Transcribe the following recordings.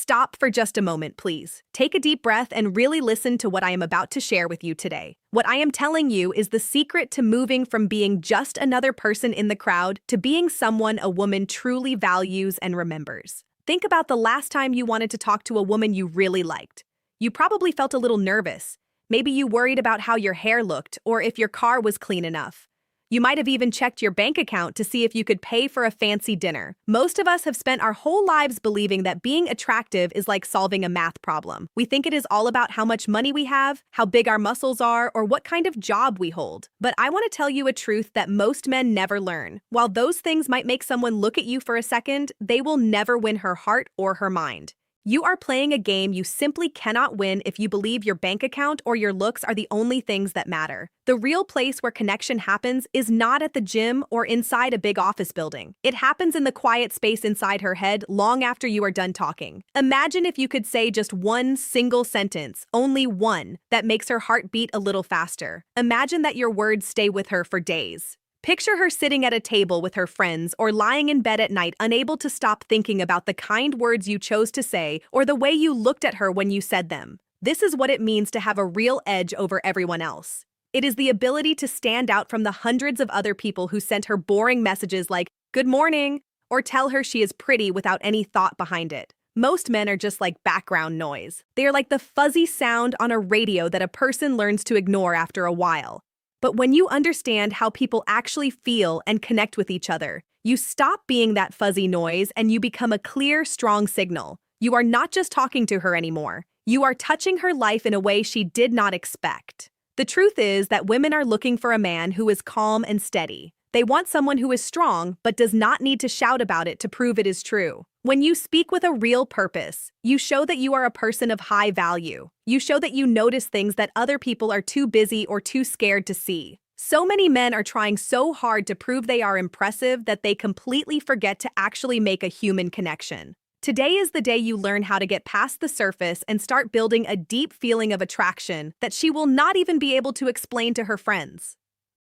Stop for just a moment, please. Take a deep breath and really listen to what I am about to share with you today. What I am telling you is the secret to moving from being just another person in the crowd to being someone a woman truly values and remembers. Think about the last time you wanted to talk to a woman you really liked. You probably felt a little nervous. Maybe you worried about how your hair looked or if your car was clean enough. You might have even checked your bank account to see if you could pay for a fancy dinner. Most of us have spent our whole lives believing that being attractive is like solving a math problem. We think it is all about how much money we have, how big our muscles are, or what kind of job we hold. But I want to tell you a truth that most men never learn. While those things might make someone look at you for a second, they will never win her heart or her mind. You are playing a game you simply cannot win if you believe your bank account or your looks are the only things that matter. The real place where connection happens is not at the gym or inside a big office building. It happens in the quiet space inside her head long after you are done talking. Imagine if you could say just one single sentence, only one, that makes her heart beat a little faster. Imagine that your words stay with her for days. Picture her sitting at a table with her friends or lying in bed at night unable to stop thinking about the kind words you chose to say or the way you looked at her when you said them. This is what it means to have a real edge over everyone else. It is the ability to stand out from the hundreds of other people who sent her boring messages like, "Good morning," or tell her she is pretty without any thought behind it. Most men are just like background noise. They are like the fuzzy sound on a radio that a person learns to ignore after a while. But when you understand how people actually feel and connect with each other, you stop being that fuzzy noise and you become a clear, strong signal. You are not just talking to her anymore. You are touching her life in a way she did not expect. The truth is that women are looking for a man who is calm and steady. They want someone who is strong but does not need to shout about it to prove it is true. When you speak with a real purpose, you show that you are a person of high value. You show that you notice things that other people are too busy or too scared to see. So many men are trying so hard to prove they are impressive that they completely forget to actually make a human connection. Today is the day you learn how to get past the surface and start building a deep feeling of attraction that she will not even be able to explain to her friends.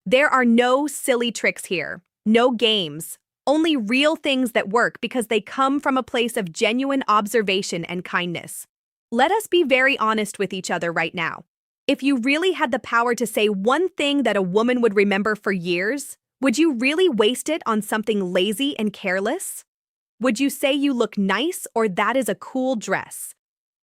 There are no silly tricks here, no games. Only real things that work because they come from a place of genuine observation and kindness. Let us be very honest with each other right now. If you really had the power to say one thing that a woman would remember for years, would you really waste it on something lazy and careless? Would you say you look nice or that is a cool dress?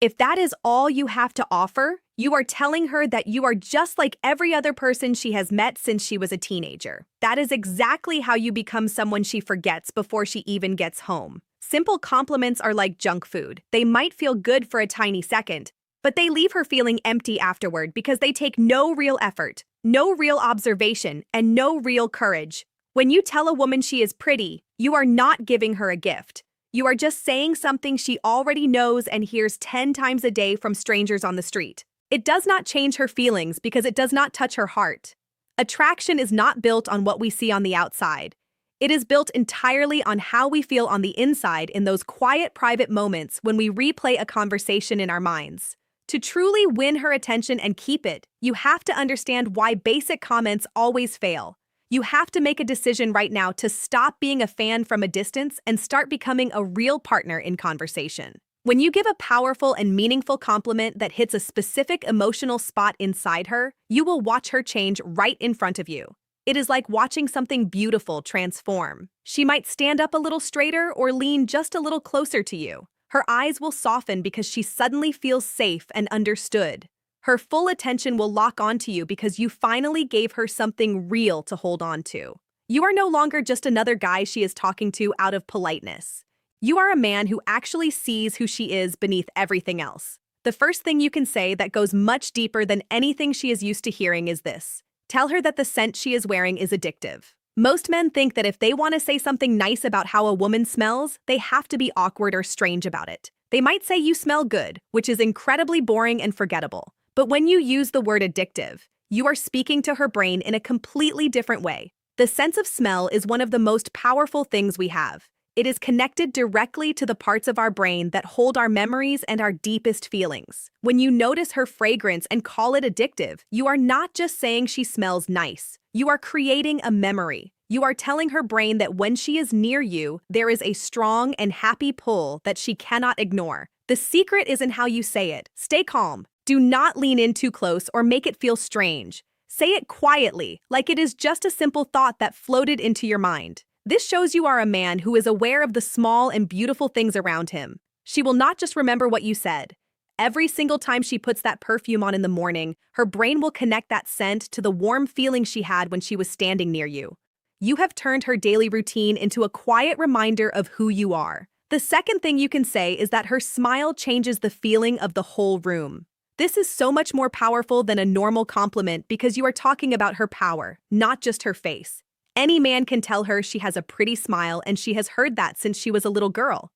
If that is all you have to offer, you are telling her that you are just like every other person she has met since she was a teenager. That is exactly how you become someone she forgets before she even gets home. Simple compliments are like junk food. They might feel good for a tiny second, but they leave her feeling empty afterward because they take no real effort, no real observation, and no real courage. When you tell a woman she is pretty, you are not giving her a gift. You are just saying something she already knows and hears 10 times a day from strangers on the street. It does not change her feelings because it does not touch her heart. Attraction is not built on what we see on the outside. It is built entirely on how we feel on the inside in those quiet, private moments when we replay a conversation in our minds. To truly win her attention and keep it, you have to understand why basic comments always fail. You have to make a decision right now to stop being a fan from a distance and start becoming a real partner in conversation. When you give a powerful and meaningful compliment that hits a specific emotional spot inside her, you will watch her change right in front of you. It is like watching something beautiful transform. She might stand up a little straighter or lean just a little closer to you. Her eyes will soften because she suddenly feels safe and understood. Her full attention will lock onto you because you finally gave her something real to hold on to. You are no longer just another guy she is talking to out of politeness. You are a man who actually sees who she is beneath everything else. The first thing you can say that goes much deeper than anything she is used to hearing is this. Tell her that the scent she is wearing is addictive. Most men think that if they want to say something nice about how a woman smells, they have to be awkward or strange about it. They might say you smell good, which is incredibly boring and forgettable. But when you use the word addictive, you are speaking to her brain in a completely different way. The sense of smell is one of the most powerful things we have. It is connected directly to the parts of our brain that hold our memories and our deepest feelings. When you notice her fragrance and call it addictive, you are not just saying she smells nice. You are creating a memory. You are telling her brain that when she is near you, there is a strong and happy pull that she cannot ignore. The secret is in how you say it. Stay calm. Do not lean in too close or make it feel strange. Say it quietly, like it is just a simple thought that floated into your mind. This shows you are a man who is aware of the small and beautiful things around him. She will not just remember what you said. Every single time she puts that perfume on in the morning, her brain will connect that scent to the warm feeling she had when she was standing near you. You have turned her daily routine into a quiet reminder of who you are. The second thing you can say is that her smile changes the feeling of the whole room. This is so much more powerful than a normal compliment because you are talking about her power, not just her face. Any man can tell her she has a pretty smile, and she has heard that since she was a little girl.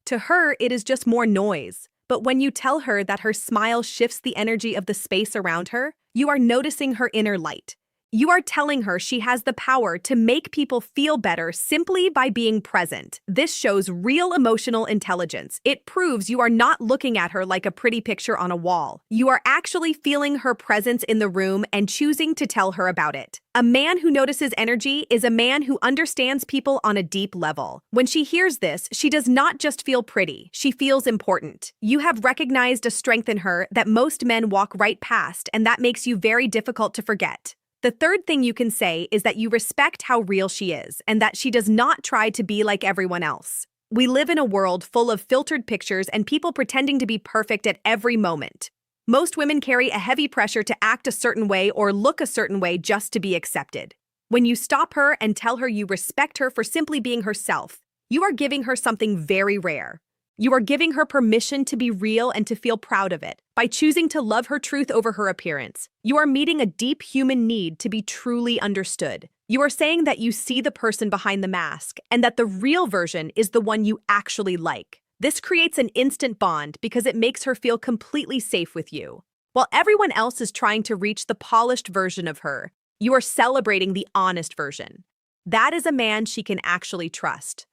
To her, it is just more noise. But when you tell her that her smile shifts the energy of the space around her, you are noticing her inner light. You are telling her she has the power to make people feel better simply by being present. This shows real emotional intelligence. It proves you are not looking at her like a pretty picture on a wall. You are actually feeling her presence in the room and choosing to tell her about it. A man who notices energy is a man who understands people on a deep level. When she hears this, she does not just feel pretty, she feels important. You have recognized a strength in her that most men walk right past, and that makes you very difficult to forget. The third thing you can say is that you respect how real she is and that she does not try to be like everyone else. We live in a world full of filtered pictures and people pretending to be perfect at every moment. Most women carry a heavy pressure to act a certain way or look a certain way just to be accepted. When you stop her and tell her you respect her for simply being herself, you are giving her something very rare. You are giving her permission to be real and to feel proud of it. By choosing to love her truth over her appearance, you are meeting a deep human need to be truly understood. You are saying that you see the person behind the mask and that the real version is the one you actually like. This creates an instant bond because it makes her feel completely safe with you. While everyone else is trying to reach the polished version of her, you are celebrating the honest version. That is a man she can actually trust.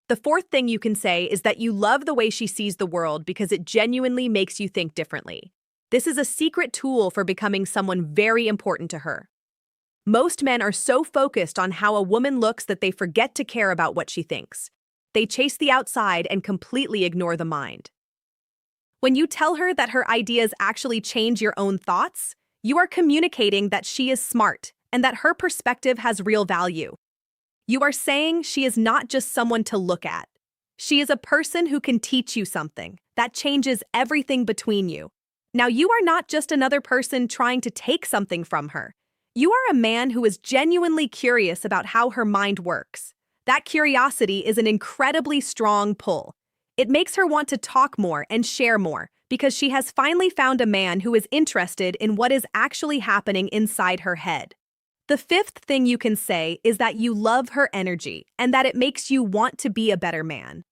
The fourth thing you can say is that you love the way she sees the world because it genuinely makes you think differently. This is a secret tool for becoming someone very important to her. Most men are so focused on how a woman looks that they forget to care about what she thinks. They chase the outside and completely ignore the mind. When you tell her that her ideas actually change your own thoughts, you are communicating that she is smart and that her perspective has real value. You are saying she is not just someone to look at. She is a person who can teach you something that changes everything between you. Now, you are not just another person trying to take something from her. You are a man who is genuinely curious about how her mind works. That curiosity is an incredibly strong pull. It makes her want to talk more and share more because she has finally found a man who is interested in what is actually happening inside her head. The fifth thing you can say is that you love her energy and that it makes you want to be a better man.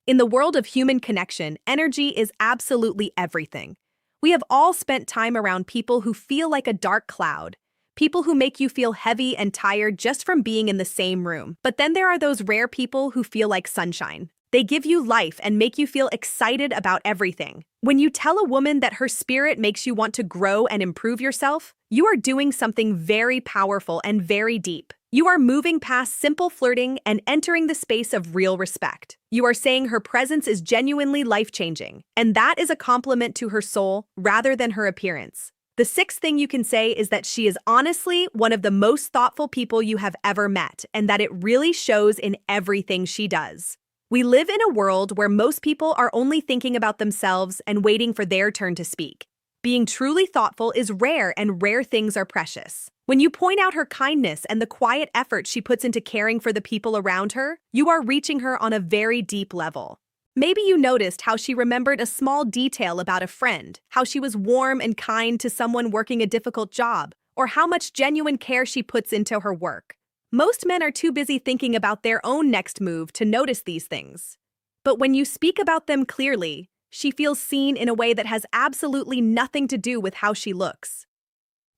In the world of human connection, energy is absolutely everything. We have all spent time around people who feel like a dark cloud, people who make you feel heavy and tired just from being in the same room. But then there are those rare people who feel like sunshine. They give you life and make you feel excited about everything. When you tell a woman that her spirit makes you want to grow and improve yourself, you are doing something very powerful and very deep. You are moving past simple flirting and entering the space of real respect. You are saying her presence is genuinely life-changing, and that is a compliment to her soul rather than her appearance. The sixth thing you can say is that she is honestly one of the most thoughtful people you have ever met, and that it really shows in everything she does. We live in a world where most people are only thinking about themselves and waiting for their turn to speak. Being truly thoughtful is rare, and rare things are precious. When you point out her kindness and the quiet effort she puts into caring for the people around her, you are reaching her on a very deep level. Maybe you noticed how she remembered a small detail about a friend, how she was warm and kind to someone working a difficult job, or how much genuine care she puts into her work. Most men are too busy thinking about their own next move to notice these things. But when you speak about them clearly, she feels seen in a way that has absolutely nothing to do with how she looks.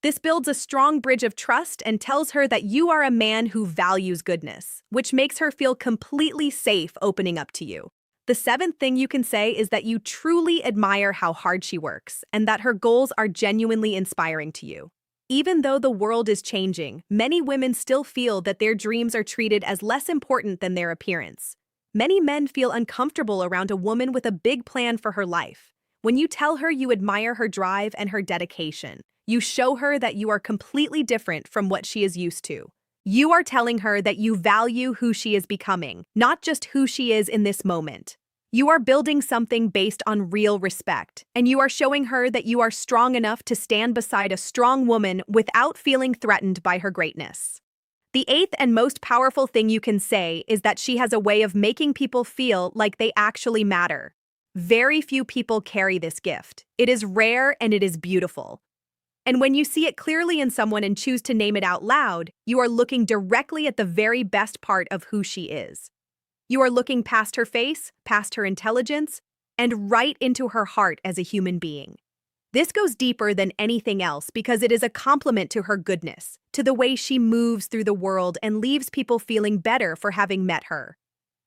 This builds a strong bridge of trust and tells her that you are a man who values goodness, which makes her feel completely safe opening up to you. The seventh thing you can say is that you truly admire how hard she works and that her goals are genuinely inspiring to you. Even though the world is changing, many women still feel that their dreams are treated as less important than their appearance. Many men feel uncomfortable around a woman with a big plan for her life. When you tell her you admire her drive and her dedication, you show her that you are completely different from what she is used to. You are telling her that you value who she is becoming, not just who she is in this moment. You are building something based on real respect, and you are showing her that you are strong enough to stand beside a strong woman without feeling threatened by her greatness. The eighth and most powerful thing you can say is that she has a way of making people feel like they actually matter. Very few people carry this gift. It is rare and it is beautiful. And when you see it clearly in someone and choose to name it out loud, you are looking directly at the very best part of who she is. You are looking past her face, past her intelligence, and right into her heart as a human being. This goes deeper than anything else because it is a compliment to her goodness, to the way she moves through the world and leaves people feeling better for having met her.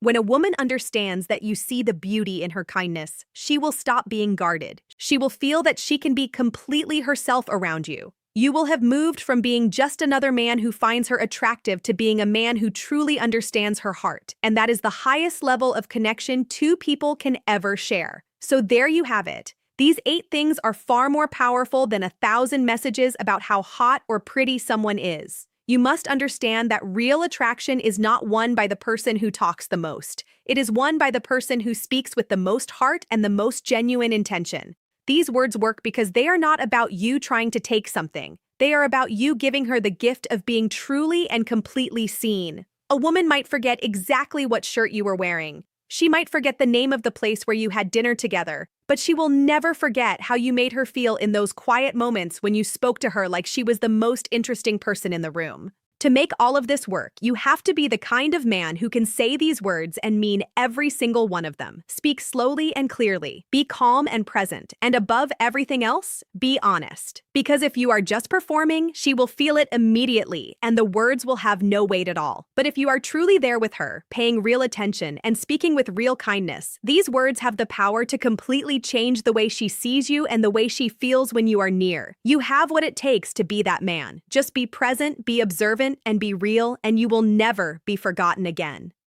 When a woman understands that you see the beauty in her kindness, she will stop being guarded. She will feel that she can be completely herself around you. You will have moved from being just another man who finds her attractive to being a man who truly understands her heart, and that is the highest level of connection two people can ever share. So there you have it. These 8 things are far more powerful than 1,000 messages about how hot or pretty someone is. You must understand that real attraction is not won by the person who talks the most. It is won by the person who speaks with the most heart and the most genuine intention. These words work because they are not about you trying to take something. They are about you giving her the gift of being truly and completely seen. A woman might forget exactly what shirt you were wearing. She might forget the name of the place where you had dinner together, but she will never forget how you made her feel in those quiet moments when you spoke to her like she was the most interesting person in the room. To make all of this work, you have to be the kind of man who can say these words and mean every single one of them. Speak slowly and clearly, be calm and present, and above everything else, be honest. Because if you are just performing, she will feel it immediately, and the words will have no weight at all. But if you are truly there with her, paying real attention and speaking with real kindness, these words have the power to completely change the way she sees you and the way she feels when you are near. You have what it takes to be that man. Just be present, be observant, and be real, and you will never be forgotten again.